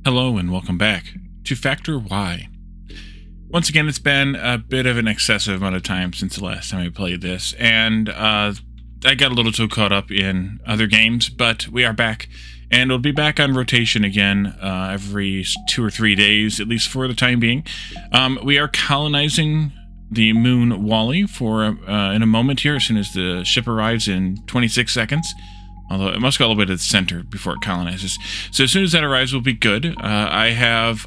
Hello and welcome back to Factor Y. Once again, it's been a bit of an excessive amount of time since the last time I played this, and I got a little too caught up in other games, but we are back, and we'll be back on rotation again every 2 or 3 days, at least for the time being. We are colonizing the moon Wally for in a moment here, as soon as the ship arrives in 26 seconds. Although it must go all the way to the center before it colonizes. So as soon as that arrives, we'll be good. I've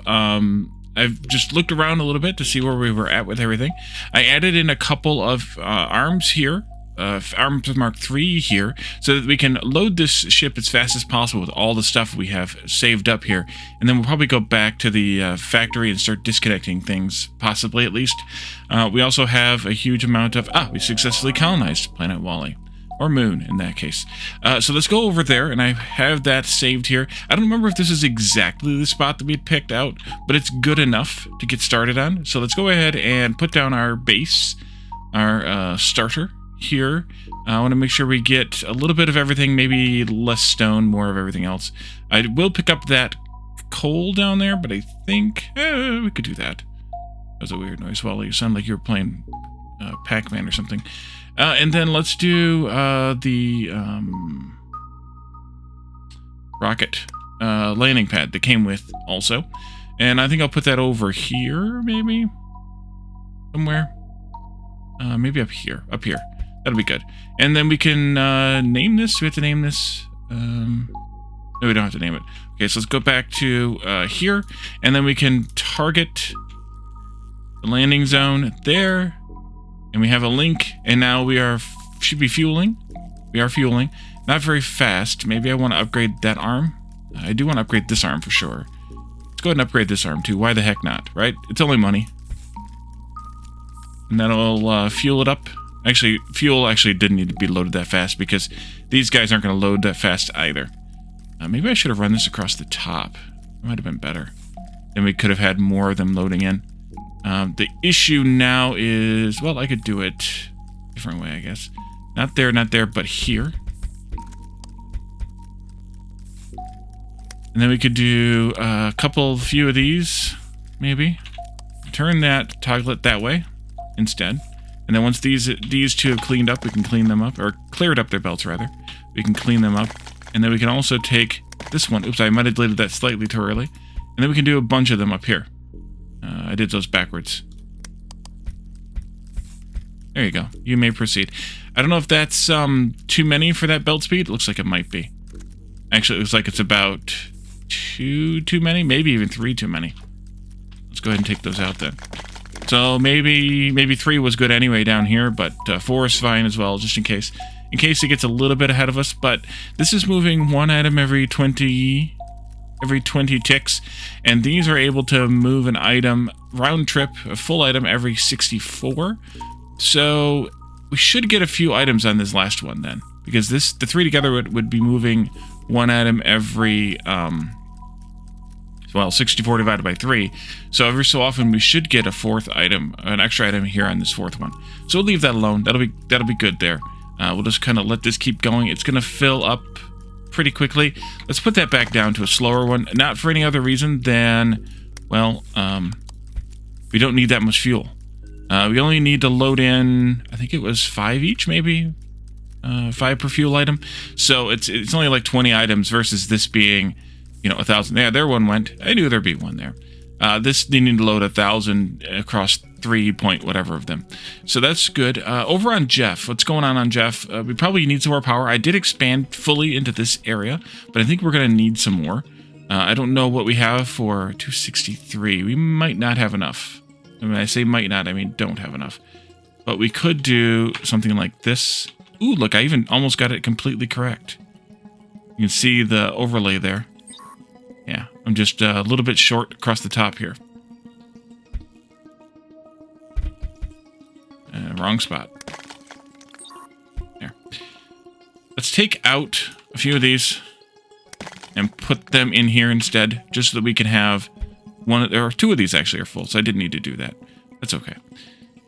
just looked around a little bit to see where we were at with everything. I added in a couple of arms here, arms Mark III here, so that we can load this ship as fast as possible with all the stuff we have saved up here. And then we'll probably go back to the factory and start disconnecting things, possibly at least. We also have a huge amount of... we successfully colonized planet Wally. Or moon, in that case. So let's go over there, and I have that saved here. I don't remember if this is exactly the spot that we had picked out, but it's good enough to get started on. So let's go ahead and put down our base, our starter here. I want to make sure we get a little bit of everything, maybe less stone, more of everything else. I will pick up that coal down there, but I think we could do that. That was a weird noise, Wally. You sound like you were playing Pac-Man or something. And then let's do the rocket landing pad that came with also. And I think I'll put that over here, maybe? Somewhere? Maybe up here. Up here. That'll be good. And then we can name this. We have to name this. No, we don't have to name it. Okay, so let's go back to here. And then we can target the landing zone there. And we have a link, and now we should be fueling. We are fueling. Not very fast. Maybe I want to upgrade that arm. I do want to upgrade this arm for sure. Let's go ahead and upgrade this arm too. Why the heck not, right? It's only money. And that'll fuel it up. Actually, fuel actually didn't need to be loaded that fast because these guys aren't going to load that fast either. Maybe I should have run this across the top. It might have been better. Then we could have had more of them loading in. The issue now is, well, I could do it a different way, I guess. Not there, but here. And then we could do a few of these, maybe. Turn that, toggle it that way instead. And then once these two have cleaned up, we can clean them up, or cleared up their belts, rather. We can clean them up. And then we can also take this one. Oops, I might have deleted that slightly too early. And then we can do a bunch of them up here. I did those backwards. There you go. You may proceed. I don't know if that's too many for that belt speed. It looks like it might be. Actually, it looks like it's about too many. Maybe even 3 too many. Let's go ahead and take those out then. So maybe 3 was good anyway down here, but 4 is fine as well, just in case. In case it gets a little bit ahead of us. But this is moving 1 item every 20 ticks, and these are able to move an item round trip, a full item every 64. So we should get a few items on this last one then, because the 3 together would be moving 1 item every 64 divided by 3. So every so often we should get a 4th item, an extra item here on this 4th one. So we'll leave that alone. That'll be good there. We'll just kind of let this keep going. It's gonna fill up pretty quickly. Let's put that back down to a slower one, not for any other reason than, well, we don't need that much fuel. We only need to load in, I think it was 5 each, maybe 5 per fuel item. So it's only like 20 items versus this being, 1,000. Yeah, there one went. I knew there'd be one there. This needing to load 1,000 across 3 point whatever of them. So that's good. Over on Jeff, what's going on Jeff? We probably need some more power. I did expand fully into this area, but I think we're going to need some more. I don't know what we have for 263. We might not have enough. When I say might not, I mean don't have enough. But we could do something like this. Ooh, look, I even almost got it completely correct. You can see the overlay there. Yeah, I'm just a little bit short across the top here. Wrong spot. There. Let's take out a few of these and put them in here instead, just so that we can have one. There are 2 of these actually are full, so I didn't need to do that. That's okay.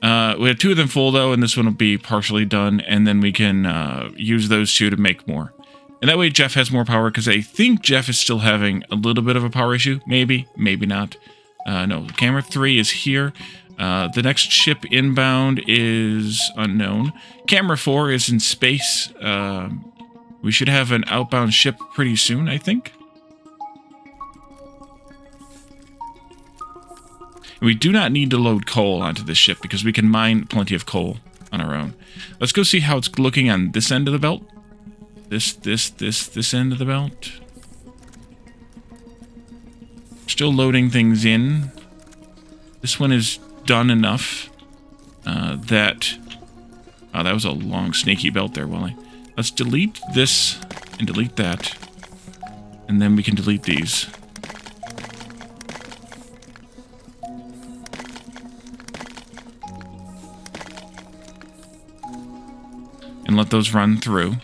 We have 2 of them full though, and this one will be partially done, and then we can use those 2 to make more. And that way Jeff has more power, because I think Jeff is still having a little bit of a power issue. Maybe, maybe not. No, camera 3 is here. The next ship inbound is unknown. Camera 4 is in space. We should have an outbound ship pretty soon, I think. We do not need to load coal onto this ship because we can mine plenty of coal on our own. Let's go see how it's looking on this end of the belt. This end of the belt. Still loading things in. This one is done enough that... Oh, that was a long, snaky belt there, Wally. Let's delete this and delete that. And then we can delete these. And let those run through.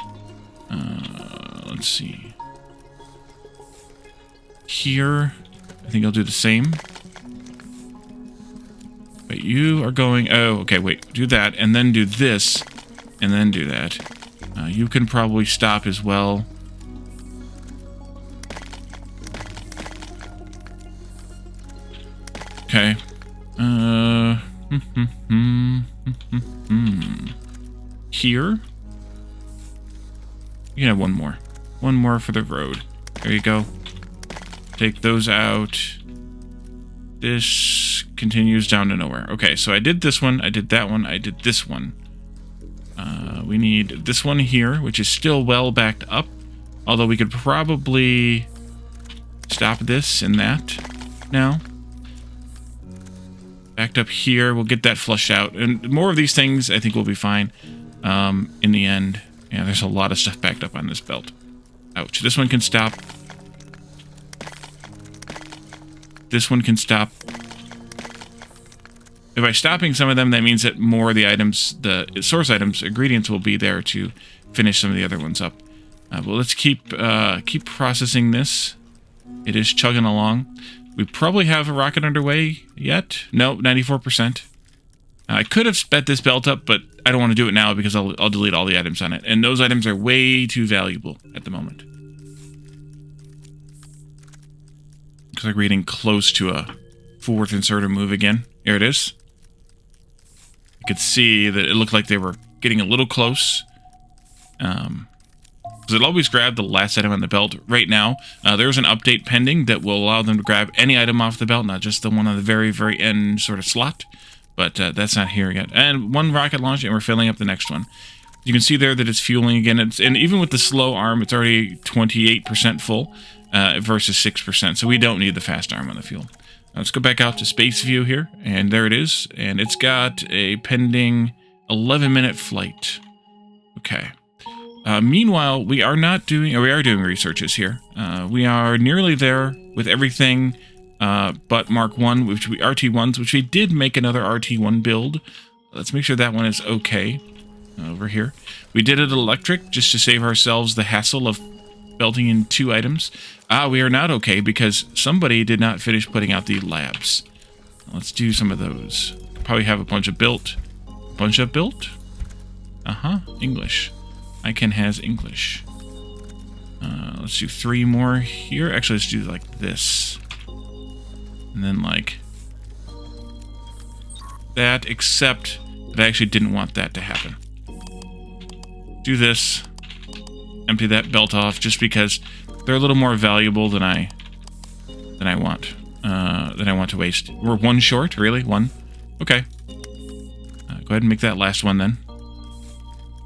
Let's see. Here, I think I'll do the same. But you are going... Oh, okay, wait. Do that, and then do this, and then do that. You can probably stop as well. Okay. Here. You can have one more. One more for the road. There you go. Take those out. This continues down to nowhere. Okay, so I did this one, I did that one, I did this one. We need this one here, which is still well backed up. Although we could probably stop this and that now. Backed up here, we'll get that flushed out. And more of these things, I think, will be fine in the end. Yeah, there's a lot of stuff backed up on this belt. Ouch. This one can stop. This one can stop. If by stopping some of them, that means that more of the items, the source items, ingredients will be there to finish some of the other ones up. But let's keep processing this. It is chugging along. We probably have a rocket underway yet. No, 94%. I could have sped this belt up, but I don't want to do it now because I'll delete all the items on it. And those items are way too valuable at the moment. Looks like we're getting close to a fourth inserter move again. Here it is. You could see that it looked like they were getting a little close. Because it'll always grab the last item on the belt. Right now, there's an update pending that will allow them to grab any item off the belt, not just the one on the very, very end sort of slot. But that's not here yet. And one rocket launch, and we're filling up the next one. You can see there that it's fueling again. And even with the slow arm, it's already 28% full versus 6%. So we don't need the fast arm on the fuel. Now let's go back out to space view here. And there it is. And it's got a pending 11-minute flight. Okay. Meanwhile, we are doing researches here. We are nearly there with everything but Mark 1, which we RT1s, which we did make another RT1 build. Let's make sure that one is okay over here. We did it electric just to save ourselves the hassle of belting in 2 items. We are not okay because somebody did not finish putting out the labs. Let's do some of those. Probably have a bunch of built. Bunch of built? English. Icon has English. Let's do 3 more here. Actually, let's do like this. And then like that, except that I actually didn't want that to happen. Do this. Empty that belt off just because they're a little more valuable than I want to waste. We're 1 short, really? 1? Okay. Go ahead and make that last one then.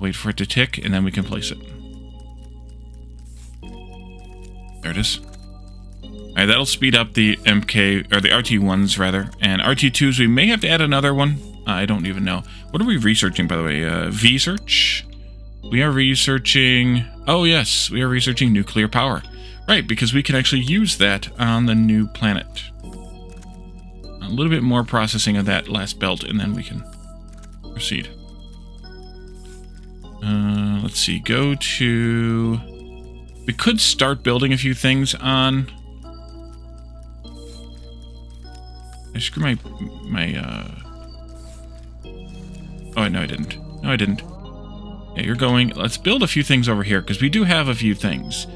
Wait for it to tick, and then we can place it. There it is. Alright, that'll speed up the MK, or the RT1s, rather. And RT2s, we may have to add another one. I don't even know. What are we researching, by the way? V-search? We are researching... Oh, yes, we are researching nuclear power. Right, because we can actually use that on the new planet. A little bit more processing of that last belt, and then we can proceed. Let's see, go to... We could start building a few things on... I screw my Oh, no, I didn't. No, I didn't. Yeah, you're going. Let's build a few things over here, because we do have a few things.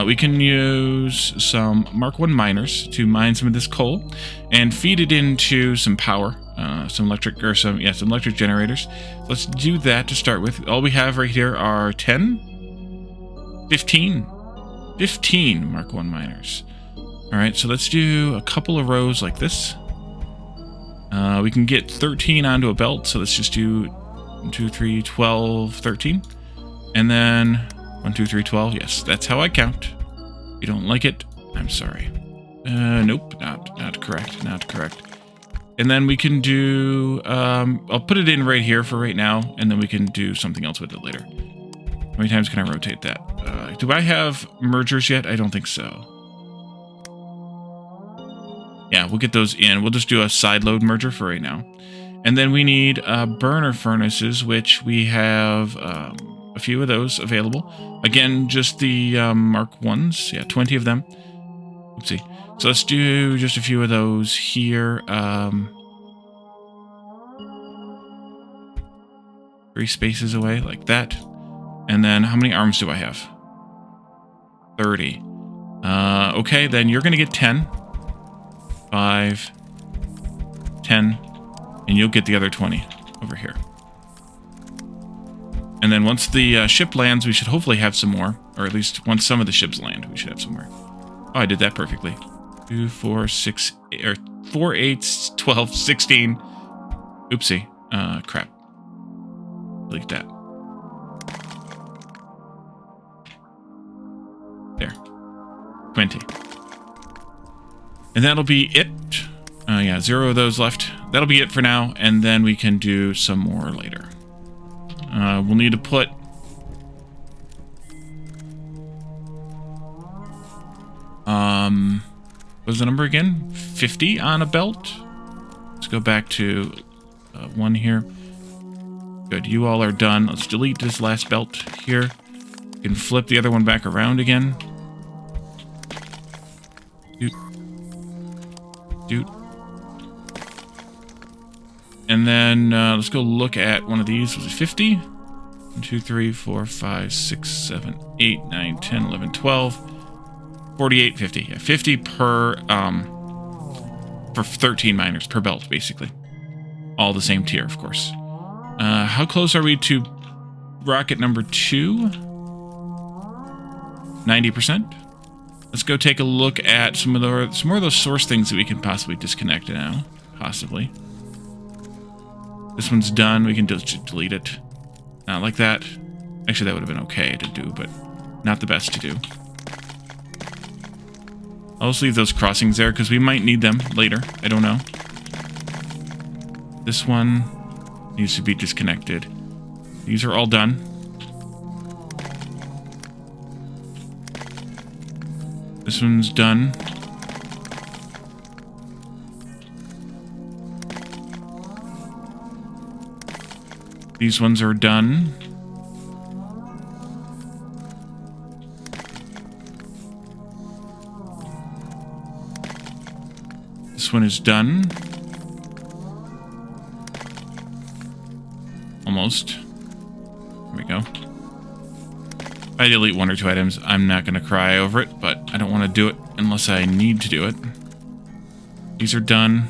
We can use some Mark 1 miners to mine some of this coal and feed it into some power, some electric generators. Let's do that to start with. All we have right here are 10, 15 Mark 1 miners. All right, so let's do a couple of rows like this. We can get 13 onto a belt, so let's just do 1, 2, 3, 12, 13. And then 1, 2, 3, 12. Yes, that's how I count. If you don't like it, I'm sorry. Nope, not correct, not correct. And then we can do, I'll put it in right here for right now, and then we can do something else with it later. How many times can I rotate that? Do I have mergers yet? I don't think so. Yeah, we'll get those in. We'll just do a side load merger for right now. And then we need burner furnaces, which we have a few of those available. Again, just the Mark 1s. Yeah, 20 of them. Oopsie. So let's do just a few of those here. 3 spaces away, like that. And then how many arms do I have? 30. Okay, then you're going to get 10. 5. 10. And you'll get the other 20 over here. And then once the ship lands, we should hopefully have some more. Or at least once some of the ships land, we should have some more. Oh, I did that perfectly. 2, 4, 6, or 4, 8, 12, 16. Oopsie. Crap. Delete that. There. 20. And that'll be it. Yeah, 0 of those left. That'll be it for now, and then we can do some more later. We'll need to put... what was the number again? 50 on a belt? Let's go back to 1 here. Good, you all are done. Let's delete this last belt here. You can flip the other one back around again. Doot. And then let's go look at one of these. Was it 50? 1, 2, 3, 4, 5, 6, 7, 8, 9, 10, 11, 12, 48, 50. Yeah, 50 per, for 13 miners per belt, basically. All the same tier, of course. How close are we to rocket number 2? 90%. Let's go take a look at some more of those source things that we can possibly disconnect now. Possibly. This one's done. We can just delete it. Not like that. Actually, that would have been okay to do, but not the best to do. I'll just leave those crossings there, because we might need them later. I don't know. This one needs to be disconnected. These are all done. This one's done. These ones are done. This one is done. Almost. There we go. If I delete 1 or 2 items, I'm not going to cry over it, but I don't want to do it unless I need to do it. These are done.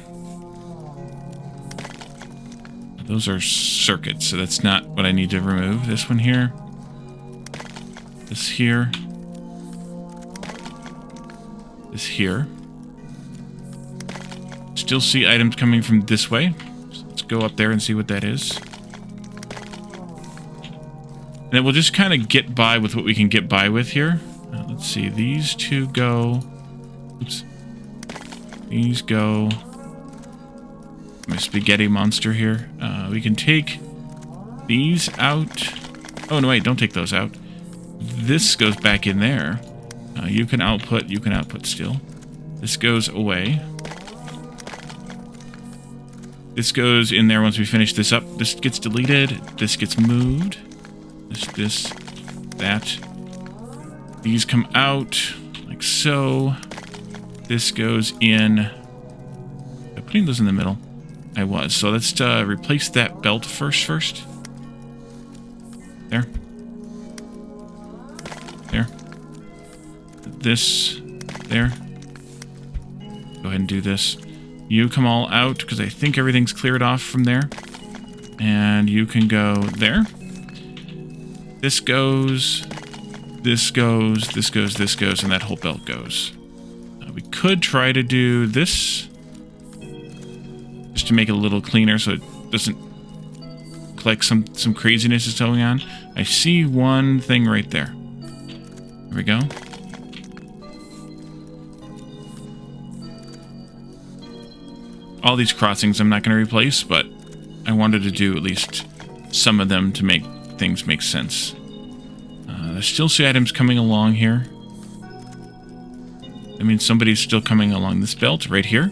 Those are circuits, so that's not what I need to remove. This one here. This here. This here. Still see items coming from this way. So let's go up there and see what that is. And then we'll just kind of get by with what we can get by with here. Let's see, these 2 go... Oops. These go... My spaghetti monster here. We can take these out. Oh, no, wait, don't take those out. This goes back in there. You can output still. This goes away. This goes in there once we finish this up. This gets deleted. This gets moved. This, that. These come out like so. This goes in. I'm putting those in the middle. I was. So let's replace that belt first. There. this there. Go ahead and do this. You come all out, because I think everything's cleared off from there. And you can go there. This goes, this goes, this goes, this goes, and that whole belt goes. We could try to do this, just to make it a little cleaner so it doesn't look like some craziness is going on. I see one thing right there. There we go. All these crossings I'm not going to replace, but I wanted to do at least some of them to make things make sense. I still see items coming along here. I mean, somebody's still coming along this belt right here.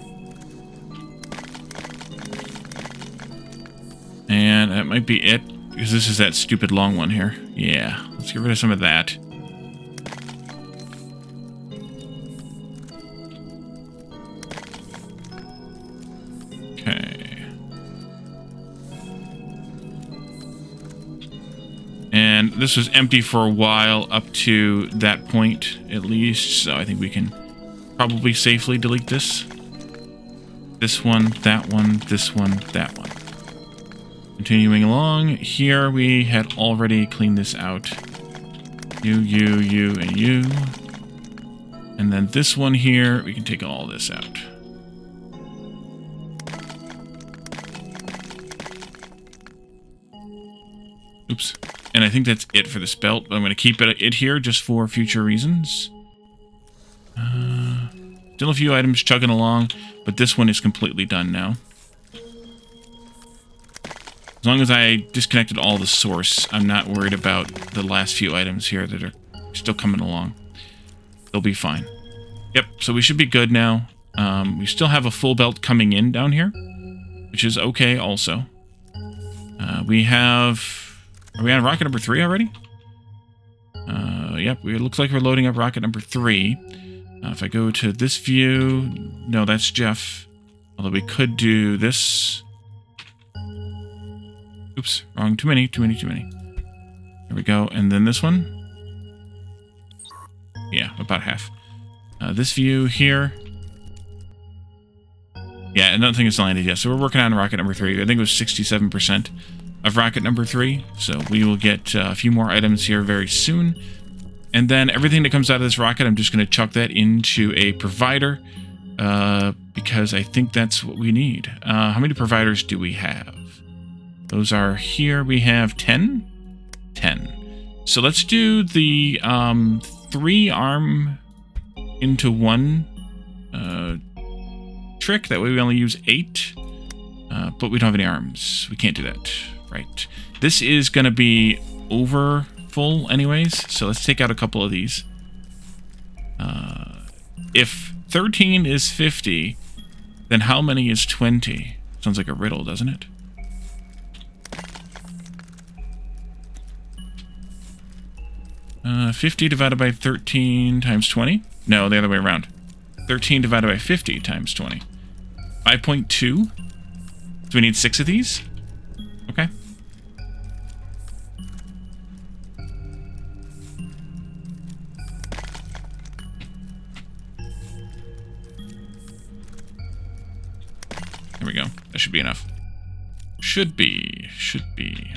And that might be it, because this is that stupid long one here. Yeah, let's get rid of some of that. Okay. And this was empty for a while up to that point, at least, so I think we can probably safely delete this. This one, that one, this one, that one. Continuing along, here we had already cleaned this out. You, and you. And then this one here, we can take all this out. Oops. And I think that's it for this belt, but I'm going to keep it here just for future reasons. Still a few items chugging along, but this one is completely done now. As long as I disconnected all the source, I'm not worried about the last few items here that are still coming along. They'll be fine. Yep, so we should be good now. We still have a full belt coming in down here, which is okay also. We have... Are we on rocket number 3 already? Yep, it looks like we're loading up rocket number 3. If I go to this view... No, that's Jeff. Although we could do this... Oops, wrong. Too many. There we go. And then this one. Yeah, about half. This view here. Yeah, nothing has landed yet. So we're working on rocket number 3. I think it was 67% of rocket number 3. So we will get a few more items here very soon. And then everything that comes out of this rocket, I'm just going to chuck that into a provider. Because I think that's what we need. How many providers do we have? Those are here. We have 10? 10. So let's do the 3 arm into 1 trick. That way we only use 8. But we don't have any arms. We can't do that. Right. This is going to be over full anyways. So let's take out a couple of these. If 13 is 50, then how many is 20? Sounds like a riddle, doesn't it? Uh, 50 divided by 13 times 20? No, the other way around. 13 divided by 50 times 20. 5.2. Do we need 6 of these? Okay. There we go. That should be enough. Should be.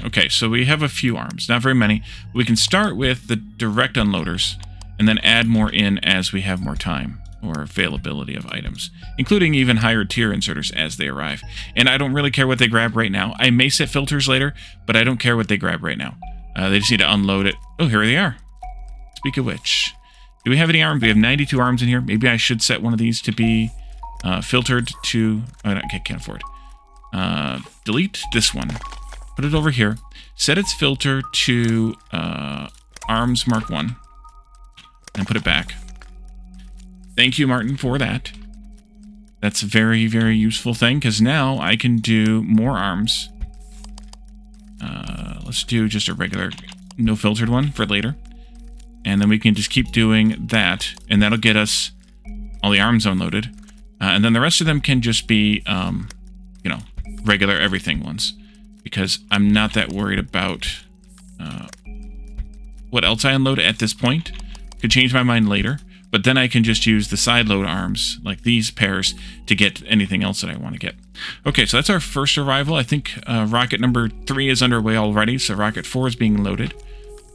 Okay, so we have a few arms. Not very many. We can start with the direct unloaders and then add more in as we have more time or availability of items, including even higher tier inserters as they arrive. And I don't really care what they grab right now. I may set filters later, but I don't care what they grab right now. They just need to unload it. Oh, here they are. Speak of which, do we have any arms? We have 92 arms in here. Maybe I should set one of these to be filtered to... Oh, no, I can't afford. Delete this one. Put it over here. Set its filter to arms mark 1. And put it back. Thank you, Martin, for that. That's a very, very useful thing, because now I can do more arms. Let's do just a regular, no filtered one for later. And then we can just keep doing that, and that'll get us all the arms unloaded. And then the rest of them can just be, you know, regular everything ones. Because I'm not that worried about what else I unload at this point. Could change my mind later. But then I can just use the side load arms, like these pairs, to get anything else that I want to get. Okay, so that's our first arrival. I think rocket number 3 is underway already, so rocket 4 is being loaded.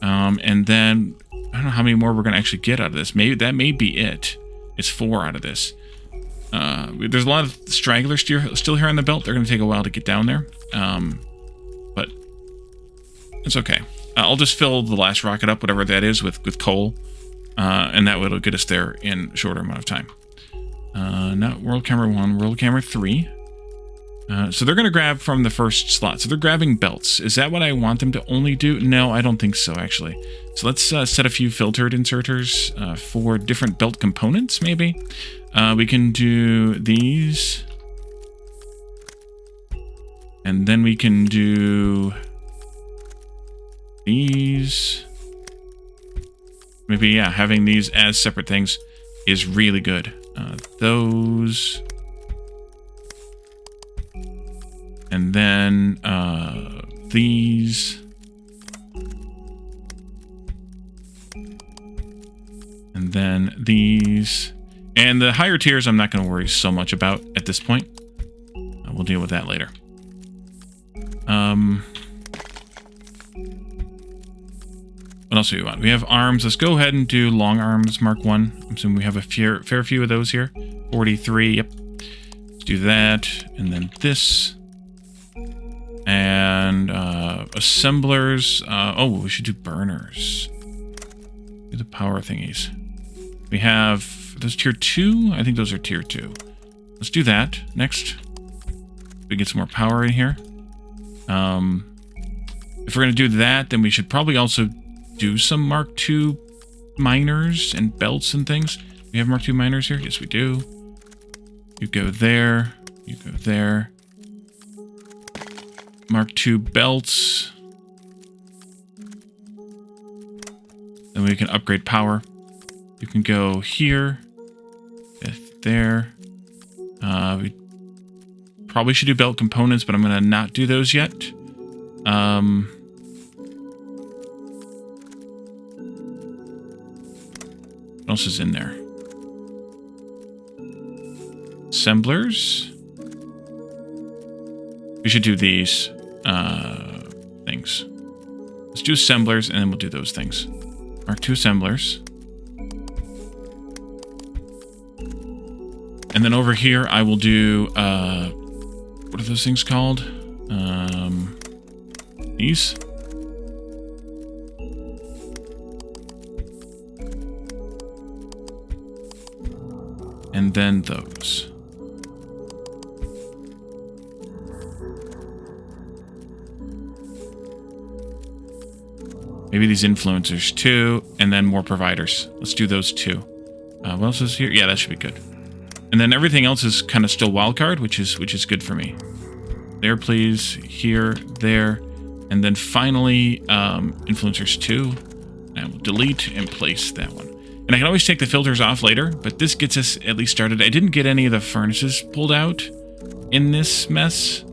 And then, I don't know how many more we're going to actually get out of this. Maybe that may be it. It's 4 out of this. There's a lot of stragglers still here on the belt. They're going to take a while to get down there. But it's okay. I'll just fill the last rocket up, whatever that is, with coal. And that will get us there in a shorter amount of time. Not World Camera 1, World Camera 3. So they're going to grab from the first slot. So they're grabbing belts. Is that what I want them to only do? No, I don't think so, actually. So let's set a few filtered inserters for different belt components, maybe. We can do these. And then we can do these. Maybe, yeah, having these as separate things is really good. Those. And then these. And then these. And the higher tiers I'm not going to worry so much about at this point. We'll deal with that later. What else do we want? We have arms. Let's go ahead and do long arms, Mark 1. I'm assuming we have a fair few of those here. 43, yep. Let's do that. And then this. And assemblers. Oh, we should do burners. Do the power thingies. We have those tier 2. I think those are tier 2. Let's do that next. We get some more power in here. If we're going to do that, then we should probably also do some Mark II miners and belts and things. We have Mark II miners here? Yes, we do. You go there. You go there. Mark II belts. Then we can upgrade power. You can go here. There. We probably should do belt components, but I'm going to not do those yet. What else is in there? Assemblers. We should do these things. Let's do assemblers, and then we'll do those things. Mark II assemblers. And then over here, I will do, what are those things called? These. And then those. Maybe these influencers too, and then more providers. Let's do those too. What else is here? Yeah, that should be good. And then everything else is kind of still wildcard, which is good for me. There, please. Here, there. And then finally, influencers 2. And I will delete and place that one. And I can always take the filters off later, but this gets us at least started. I didn't get any of the furnaces pulled out in this mess,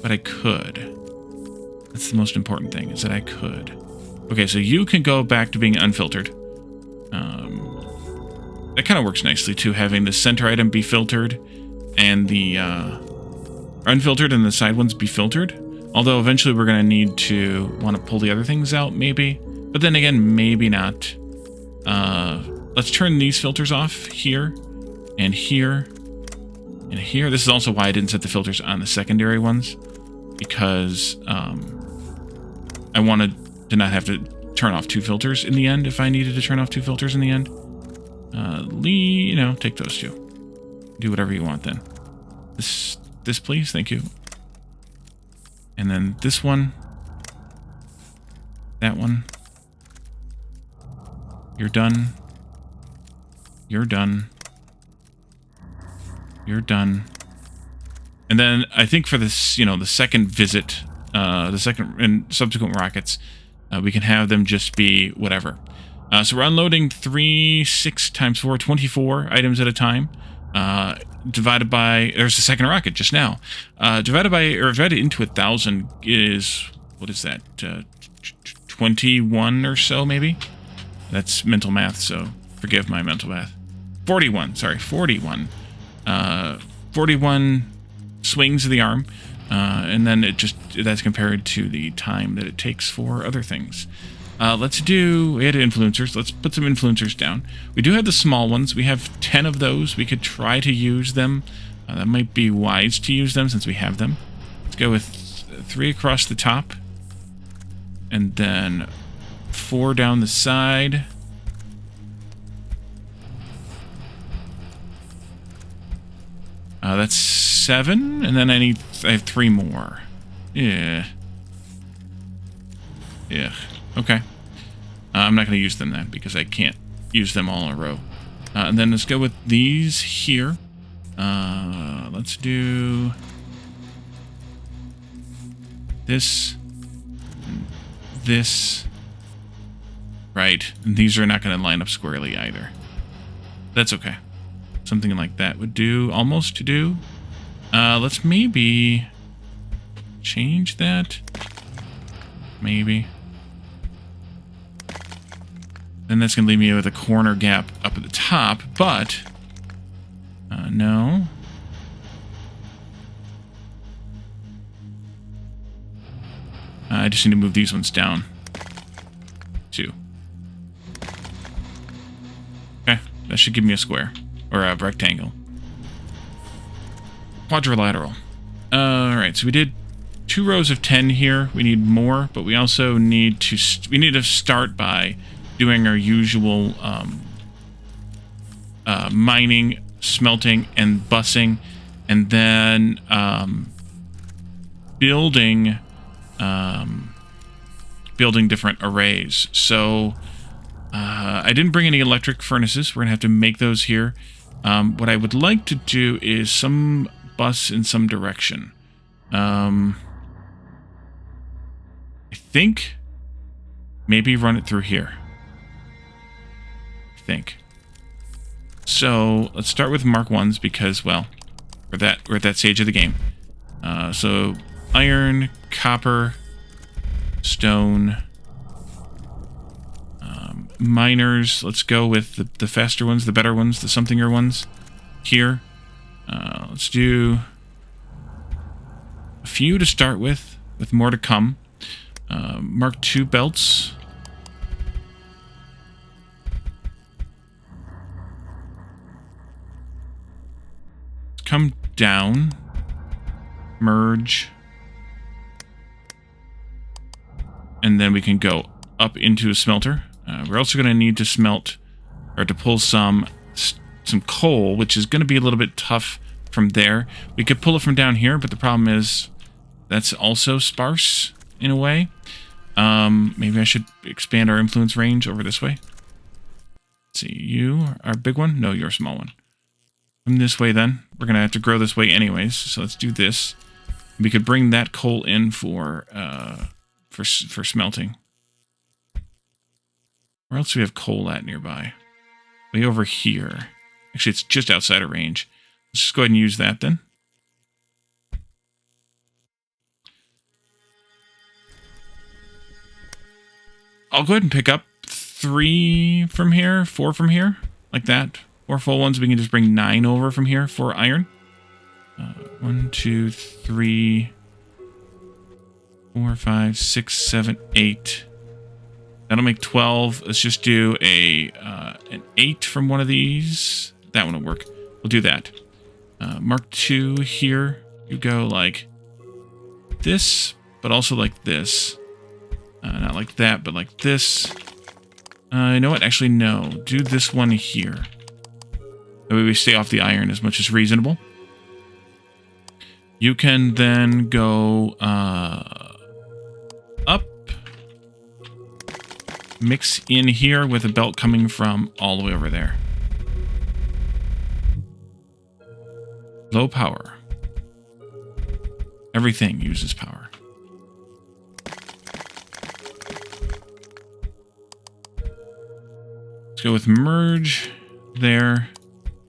but I could. That's the most important thing, is that I could. Okay, so you can go back to being unfiltered. That kind of works nicely, too, having the center item be filtered and the unfiltered and the side ones be filtered. Although eventually we're going to need to want to pull the other things out, maybe. But then again, maybe not. Let's turn these filters off here and here and here. This is also why I didn't set the filters on the secondary ones, because I wanted to not have to turn off 2 filters in the end if I needed to turn off 2 filters in the end. You know, take those 2. Do whatever you want then. This please, thank you. And then this one. That one. You're done. You're done. You're done. And then I think for this, you know, the second visit, the second and subsequent rockets, we can have them just be whatever. So we're unloading 6 times 4, 24 items at a time. Divided by, there's the second rocket just now. Divided into 1,000 is, what is that? 21 or so, maybe? That's mental math, so Forgive my mental math. 41, sorry, 41. 41 swings of the arm, and then that's compared to the time that it takes for other things. Let's do, we had influencers. Let's put some influencers down. We do have the small ones. We have 10 of those. We could try to use them. That might be wise to use them since we have them. Let's go with 3 across the top. And then 4 down the side. That's 7. And then I have 3 more. Yeah. Yeah. Okay. I'm not going to use them then because I can't use them all in a row. And then let's go with these here. Let's do this, this, right. And these are not going to line up squarely either. That's okay. Something like that would do, almost to do. Let's maybe change that. Maybe. Then that's going to leave me with a corner gap up at the top, but no. I just need to move these ones down. 2. Okay, that should give me a square, or a rectangle. Quadrilateral. Alright, so we did 2 rows of 10 here. We need more, but we also need to start by doing our usual mining, smelting, and bussing, and then building different arrays. So I didn't bring any electric furnaces. We're gonna have to make those here. What I would like to do is some bus in some direction. I think maybe run it through here. So let's start with Mark 1s because, well, we're at that stage of the game. So iron, copper, stone, miners. Let's go with the faster ones, the better ones, the somethinger ones here. Let's do a few to start with more to come. Mark 2 belts. Come down, merge, and then we can go up into a smelter. We're also going to need to smelt, or to pull some coal, which is going to be a little bit tough from there. We could pull it from down here, but the problem is that's also sparse in a way. Maybe I should expand our influence range over this way. Let's see, you are a big one? No, you're a small one. From this way then. We're going to have to grow this way anyways, so let's do this. We could bring that coal in for smelting. Where else do we have coal at nearby? Way over here. Actually, it's just outside of range. Let's just go ahead and use that then. I'll go ahead and pick up 3 from here, 4 from here, like that. 4 full ones. We can just bring 9 over from here for iron. 1, 2, 3, 4, 5, 6, 7, 8. That'll make 12. Let's just do an 8 from one of these. That one will work. We'll do that. Mark 2 here. You go like this, but also like this. Not like that, but like this. You know what? Actually, no. Do this one here. That way we stay off the iron as much as reasonable. You can then go up. Mix in here with a belt coming from all the way over there. Low power. Everything uses power. Let's go with merge there.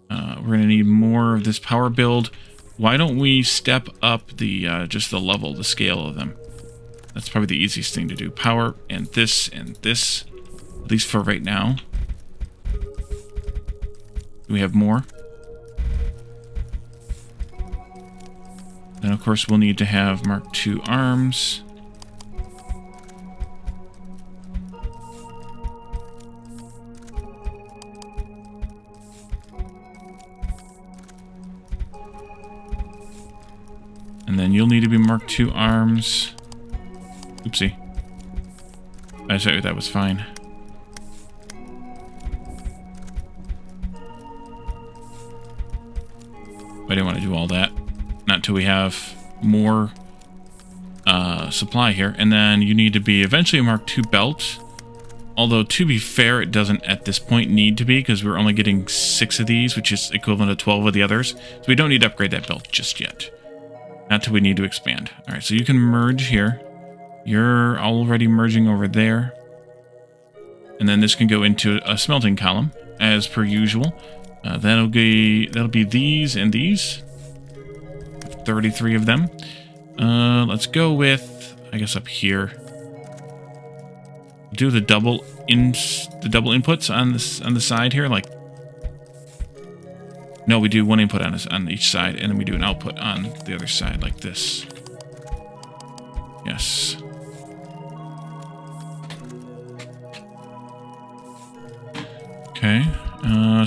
We're going to need more of this power build. Why don't we step up the just the level, the scale of them? That's probably the easiest thing to do. Power and this, at least for right now. Do we have more? Then, of course, we'll need to have Mark II arms. And then you'll need to be Mark II arms. Oopsie. I said that was fine. I didn't want to do all that. Not until we have more supply here. And then you need to be eventually a Mark II belt. Although, to be fair, it doesn't at this point need to be, because we're only getting 6 of these, which is equivalent to 12 of the others. So we don't need to upgrade that belt just yet. Not till we need to expand. All right, so you can merge here. You're already merging over there. And then this can go into a smelting column, as per usual. That'll be these and these. 33 of them. Let's go with, I guess, up here. Do the double inputs on the side here, like. No, we do one input on each side, and then we do an output on the other side, like this. Yes. Okay.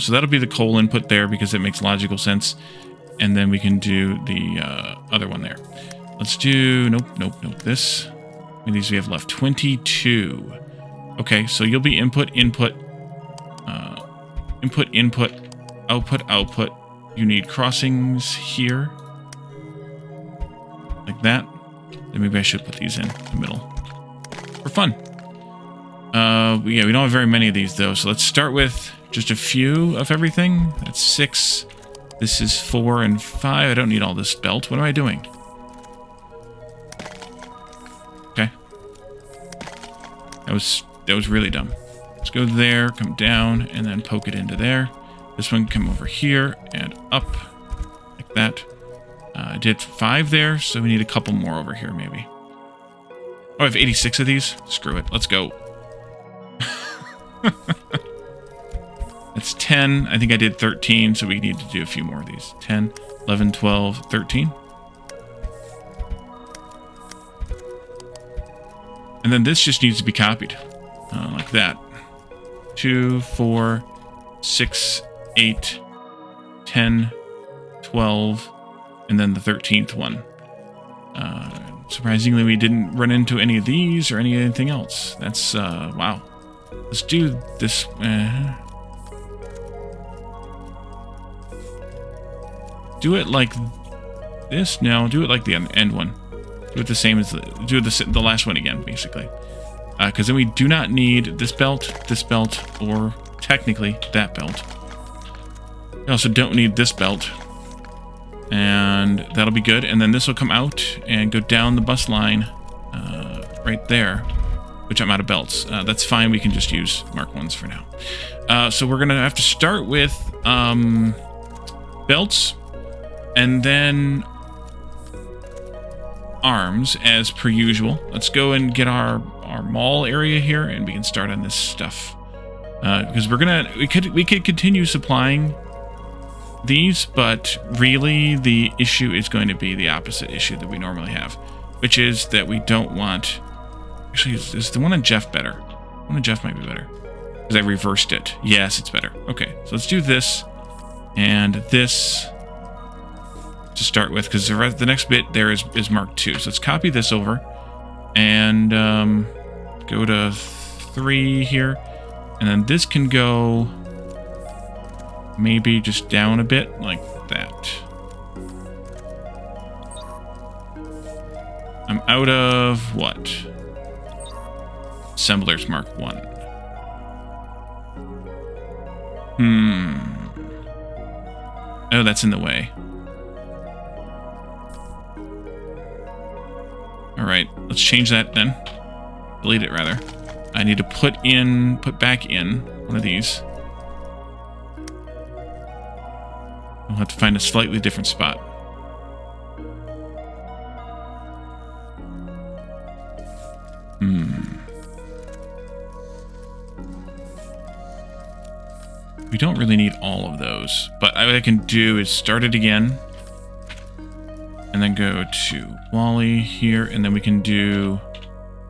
So that'll be the coal input there, because it makes logical sense. And then we can do the other one there. Let's do... Nope. This. How many of these we have left? 22. Okay, so you'll be input, output. You need crossings here. Like that. Then maybe I should put these in the middle. For fun. Yeah, we don't have very many of these, though. So let's start with just a few of everything. That's 6. This is 4 and 5. I don't need all this belt. What am I doing? Okay. That was really dumb. Let's go there, come down, and then poke it into there. This one can come over here and up, like that. I did 5 there, so we need a couple more over here, maybe. Oh, I have 86 of these? Screw it. Let's go. That's 10. I think I did 13, so we need to do a few more of these. 10, 11, 12, 13. And then this just needs to be copied. Like that. 2, 4, 6, 8, 10, 12, and then the 13th one. Surprisingly, we didn't run into any of these or anything else. That's, wow. Let's do this. Do it like this? No, do it like the end one. Do it the same as the last one again, basically. Because then we do not need this belt, or technically that belt. We also don't need this belt. And that'll be good. And then this will come out and go down the bus line right there, which I'm out of belts. That's fine. We can just use Mark 1s for now. So we're going to have to start with belts and then arms as per usual. Let's go and get our mall area here, and we can start on this stuff. Because we could continue supplying these, but really the issue is going to be the opposite issue that we normally have, which is that we don't want... Actually, is the one on Jeff better? The one on Jeff might be better, because I reversed it. Yes, it's better. Okay, so let's do this and this to start with, because the next bit there is Mark II. So let's copy this over and go to 3 here, and then this can go maybe just down a bit, like that. I'm out of what? Assembler's Mark 1. Oh, that's in the way. Alright, let's change that then. Delete it, rather. I need to put back in one of these. We'll have to find a slightly different spot. We don't really need all of those, but what I can do is start it again and then go to Wally here, and then we can do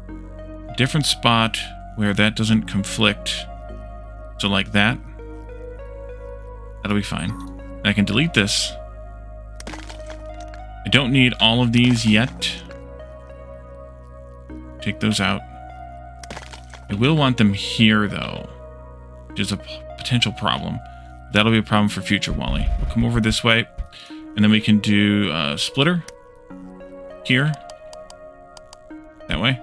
a different spot where that doesn't conflict. So like that. That'll be fine. And I can delete this. I don't need all of these yet. Take those out. I will want them here, though, which is a potential problem. That'll be a problem for future Wally. We'll come over this way, and then we can do a splitter here, that way,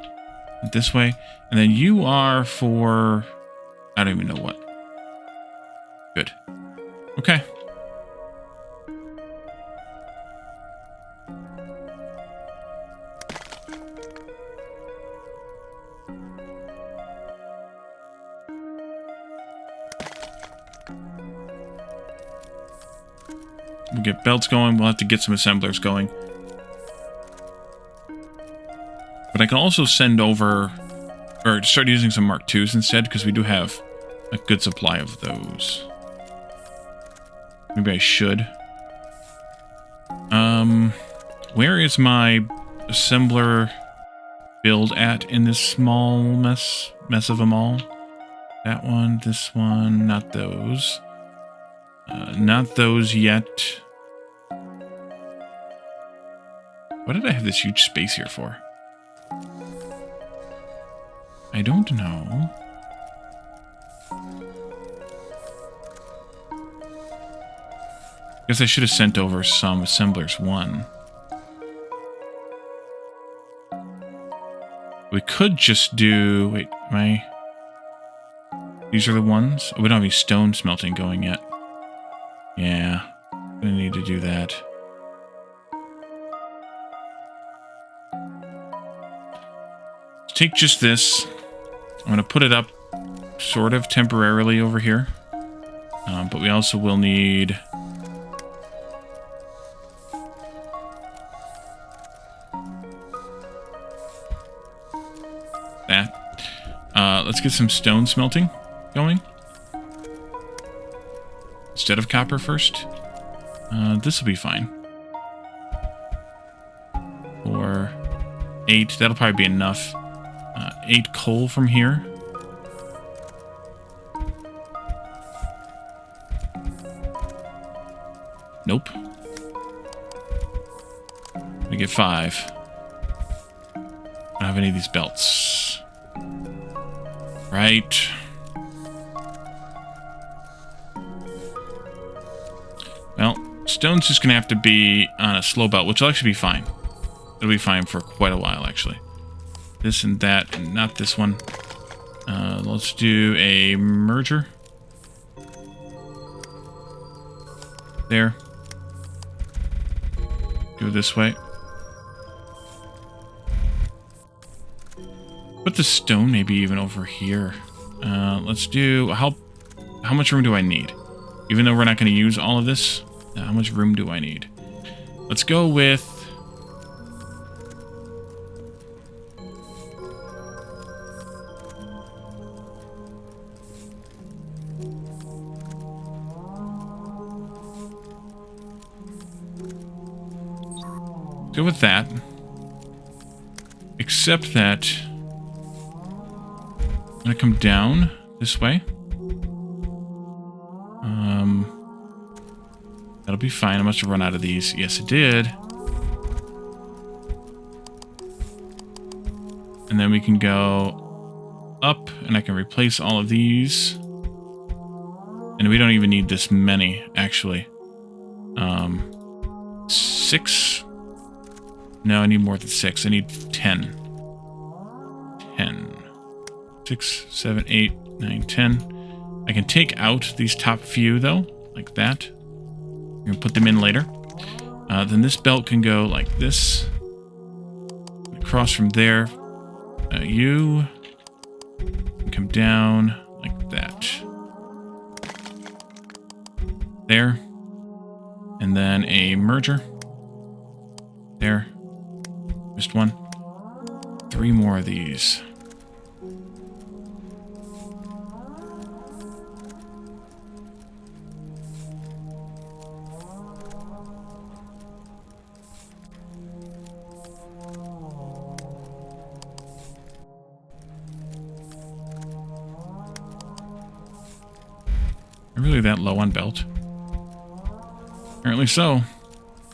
this way, and then you are for, I don't even know what. Good. Okay. We'll get belts going. We'll have to get some assemblers going. But I can also send over, or start using some Mark IIs instead, because we do have a good supply of those. Maybe I should. Where is my assembler build at in this small mess of them all? That one, this one, not those. Not those yet. What did I have this huge space here for? I don't know. Guess I should have sent over some assemblers. One. We could just do... Wait, am I... These are the ones? Oh, we don't have any stone smelting going yet. Yeah, I'm gonna need to do that. Let's take just this. I'm gonna put it up sort of temporarily over here. But we also will need... that. Let's get some stone smelting going. Instead of copper first. This will be fine. Or 8. That'll probably be enough. 8 coal from here. Nope. We get 5. I don't have any of these belts. Right. Well, stone's just gonna have to be on a slow belt, which will actually be fine. It'll be fine for quite a while, actually. This and that, and not this one. Let's do a merger. There. Go this way. Put the stone maybe even over here. Let's do... How much room do I need? Even though we're not going to use all of this, how much room do I need? Let's go with... Go with that. Except that... I'm going to come down this way. That'll be fine. I must have run out of these. Yes, it did. And then we can go up, and I can replace all of these. And we don't even need this many, actually. 6? No, I need more than 6. I need 10. 10. 6, 7, 8, 9, 10. I can take out these top few, though, like that. I'm going to put them in later. Then this belt can go like this. Across from there. You can come down like that. There. And then a merger. There. Just one. 3 more of these. I Am I really that low on belt? Apparently so.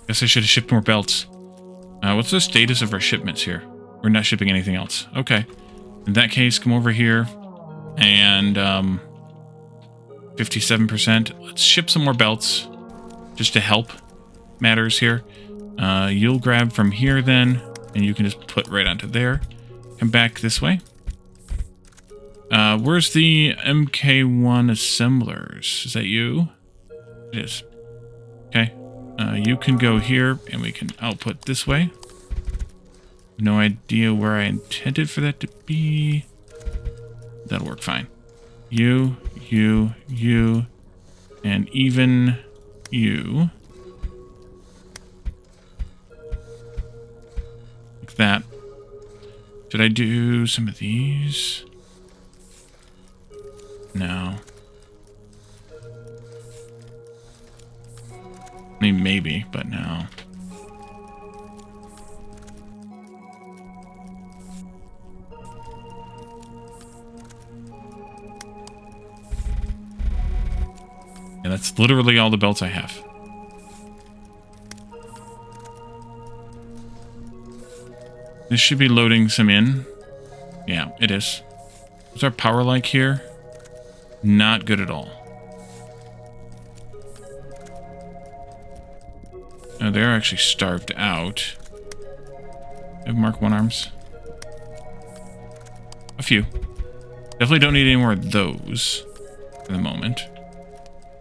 Guess I should have shipped more belts. What's the status of our shipments here? We're not shipping anything else. Okay. In that case, come over here and 57%. Let's ship some more belts just to help matters here. You'll grab from here then, and you can just put right onto there. Come back this way. Where's the MK1 assemblers? Is that you? It is. Okay. You can go here, and we can output this way. No idea where I intended for that to be. That'll work fine. You, and even you. Like that. Should I do some of these? No. I mean, maybe, but no. And that's literally all the belts I have. This should be loading some in. Yeah, it is. What's our power like here? Not good at all. Oh, they're actually starved out. I have Mark 1 arms. A few. Definitely don't need any more of those for the moment.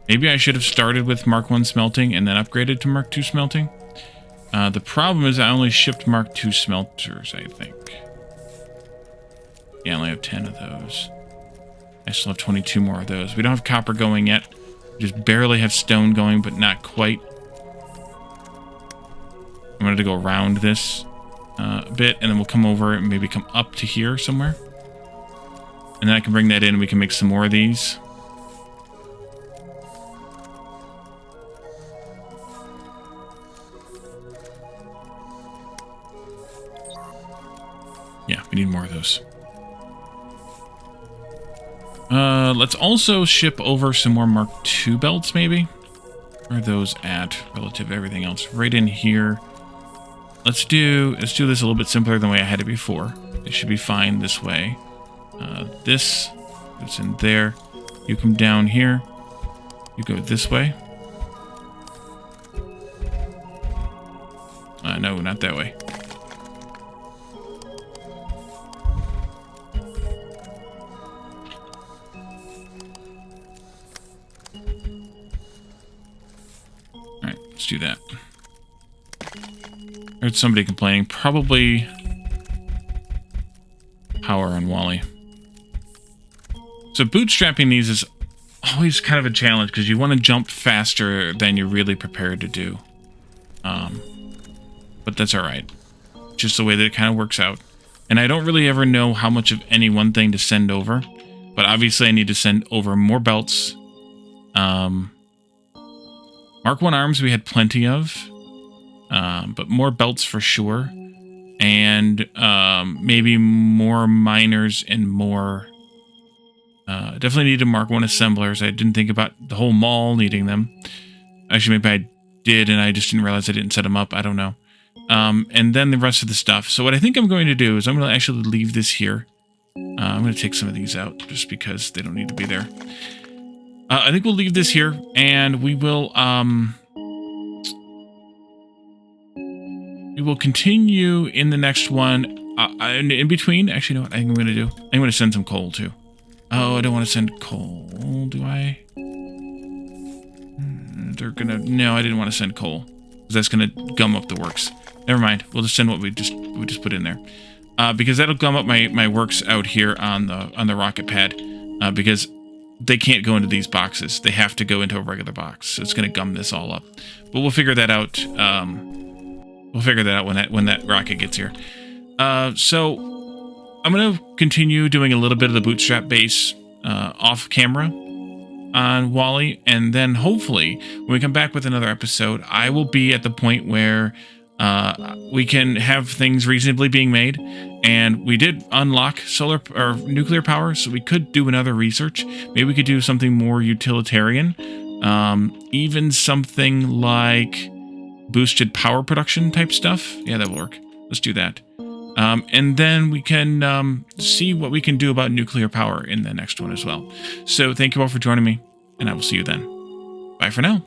Maybe I should have started with Mark 1 smelting and then upgraded to Mark 2 smelting. The problem is I only shipped Mark 2 smelters, I think. Yeah, I only have 10 of those. I still have 22 more of those. We don't have copper going yet. We just barely have stone going, but not quite. I'm going to go around this a bit, and then we'll come over and maybe come up to here somewhere. And then I can bring that in, and we can make some more of these. Yeah, we need more of those. Let's also ship over some more Mark II belts, maybe. Where are those at relative to everything else? Right in here. Let's do this a little bit simpler than the way I had it before. It should be fine this way. This goes in there. You come down here. You go this way. No, not that way. Alright, let's do that. I heard somebody complaining. Probably power on Wally. So bootstrapping these is always kind of a challenge because you want to jump faster than you're really prepared to do. But that's alright. Just the way that it kind of works out. And I don't really ever know how much of any one thing to send over. But obviously I need to send over more belts. Mark 1 arms we had plenty of. But more belts for sure. And maybe more miners and more... definitely needed Mark 1 assemblers. I didn't think about the whole mall needing them. Actually, maybe I did and I just didn't realize I didn't set them up. I don't know. And then the rest of the stuff. So what I think I'm going to do is I'm going to actually leave this here. I'm going to take some of these out just because they don't need to be there. I think we'll leave this here and we will continue in the next one. In between, actually, you know what I think I'm going to do? I'm going to send some coal too. Oh, I don't want to send coal, do I? They're going to... No, I didn't want to send coal. Because that's going to gum up the works. Never mind. We'll just send what we just put in there. Because that'll gum up my works out here on the rocket pad. Because they can't go into these boxes. They have to go into a regular box. So it's going to gum this all up. But we'll figure that out. We'll figure that out when that rocket gets here. So I'm going to continue doing a little bit of the bootstrap base off camera on Wally, and then hopefully when we come back with another episode, I will be at the point where we can have things reasonably being made, and we did unlock solar or nuclear power, so we could do another research. Maybe we could do something more utilitarian, even something like boosted power production type stuff. Yeah, that'll work. Let's do that. And then we can see what we can do about nuclear power in the next one as well. So thank you all for joining me, and I will see you then. Bye for now.